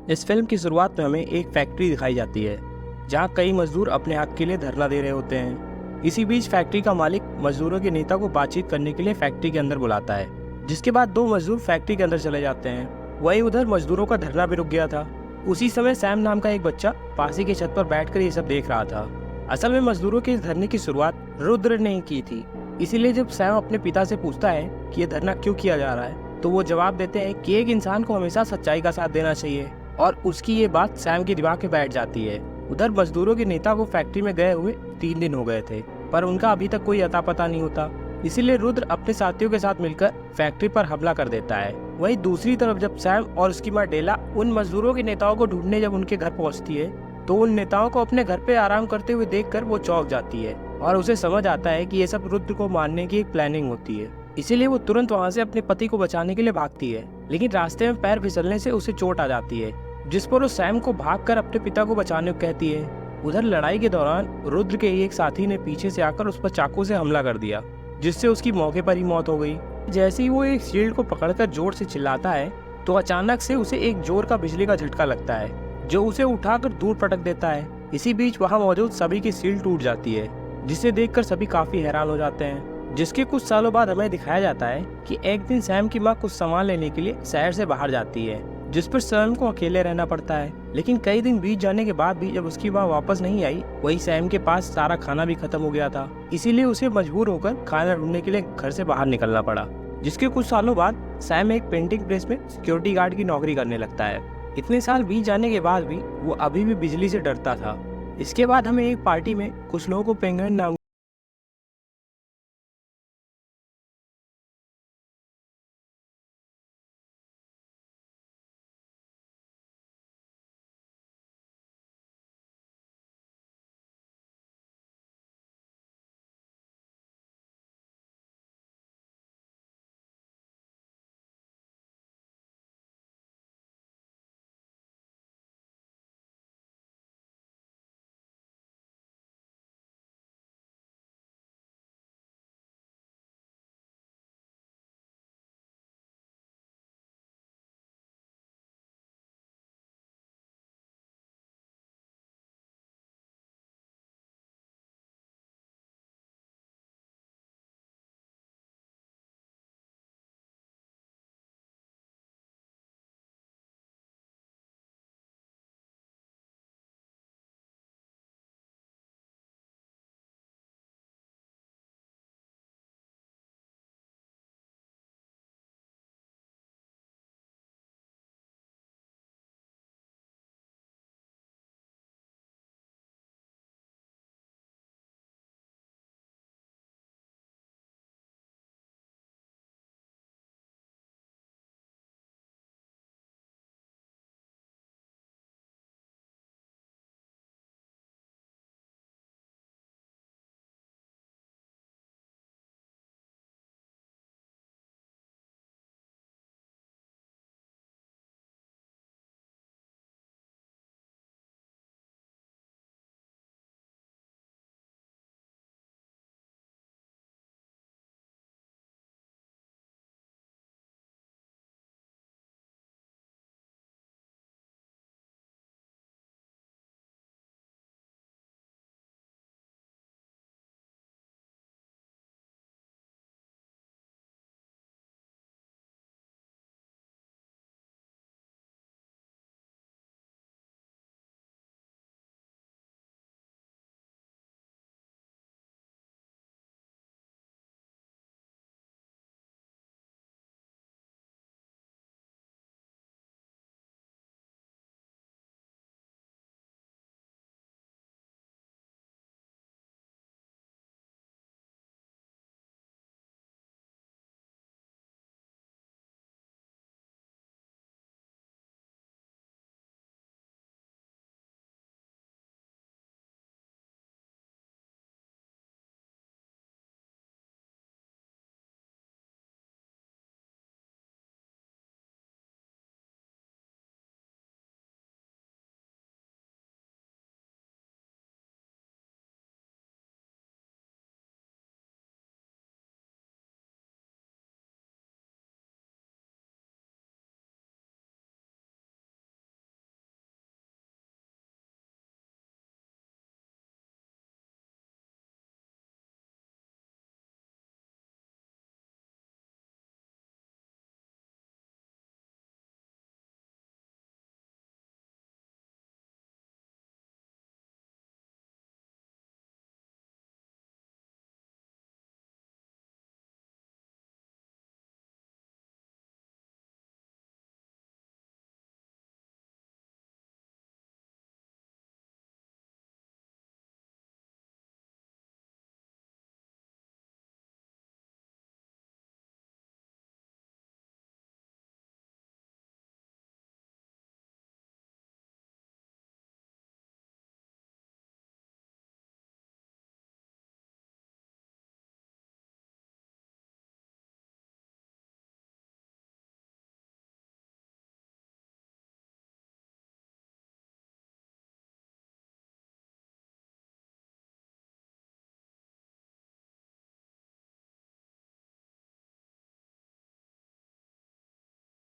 इस फिल्म की शुरुआत में हमें एक फैक्ट्री दिखाई जाती है जहां कई मजदूर अपने हक के लिए धरना दे रहे होते हैं। इसी बीच फैक्ट्री का मालिक मजदूरों के नेता को बातचीत करने के लिए फैक्ट्री के अंदर बुलाता है, जिसके बाद दो मजदूर फैक्ट्री के अंदर चले जाते हैं। वहीं उधर मजदूरों का धरना भी रुक गया था। उसी समय सैम नाम का एक बच्चा पास ही की छत पर बैठकर ये सब देख रहा था। असल में मजदूरों के इस धरने की शुरुआत रुद्र ने की थी। इसीलिए जब सैम अपने पिता से पूछता है कि ये धरना क्यों किया जा रहा है, तो वो जवाब देते हैं कि एक इंसान को हमेशा सच्चाई का साथ देना चाहिए, और उसकी ये बात सैम के दिमाग में बैठ जाती है। उधर मजदूरों के नेता को फैक्ट्री में गए हुए 3 दिन हो गए थे, पर उनका अभी तक कोई अता पता नहीं होता। इसीलिए रुद्र अपने साथियों के साथ मिलकर फैक्ट्री पर हमला कर देता है। वहीं दूसरी तरफ जब सैम और उसकी माँ डेला उन मजदूरों के नेताओं को ढूंढने जब उनके घर पहुंचती है, तो उन नेताओं को अपने घर पे आराम करते हुए देखकर वो चौंक जाती है और उसे समझ आता है कि ये सब रुद्र को मारने की एक प्लानिंग होती है। इसीलिए वो तुरंत वहाँ से अपने पति को बचाने के लिए भागती है, लेकिन रास्ते में पैर फिसलने से उसे चोट आ जाती है, जिस पर वो सैम को भागकर अपने पिता को बचाने को कहती है। उधर लड़ाई के दौरान रुद्र के एक साथी ने पीछे से आकर उस पर चाकू से हमला कर दिया, जिससे उसकी मौके पर ही मौत हो गई। जैसे ही वो एक शील्ड को पकड़कर जोर से चिल्लाता है, तो अचानक से उसे एक जोर का बिजली का झटका लगता है, जो उसे उठाकर दूर पटक देता है। इसी बीच वहाँ मौजूद सभी की शील्ड टूट जाती है, जिसे देखकर सभी काफी हैरान हो जाते हैं। जिसके कुछ सालों बाद हमें दिखाया जाता है कि एक दिन सैम की माँ कुछ सामान लेने के लिए शहर से बाहर जाती है, जिस पर सैम को अकेले रहना पड़ता है। लेकिन कई दिन बीत जाने के बाद भी जब उसकी माँ वापस नहीं आई, वही सैम के पास सारा खाना भी खत्म हो गया था। इसीलिए उसे मजबूर होकर खाना ढूंढने के लिए घर से बाहर निकलना पड़ा। जिसके कुछ सालों बाद सैम एक प्रिंटिंग प्रेस में सिक्योरिटी गार्ड की नौकरी करने लगता है। इतने साल बीत जाने के बाद भी वो अभी भी बिजली से डरता था। इसके बाद हमें एक पार्टी में कुछ लोगों को पेंगुइन नाम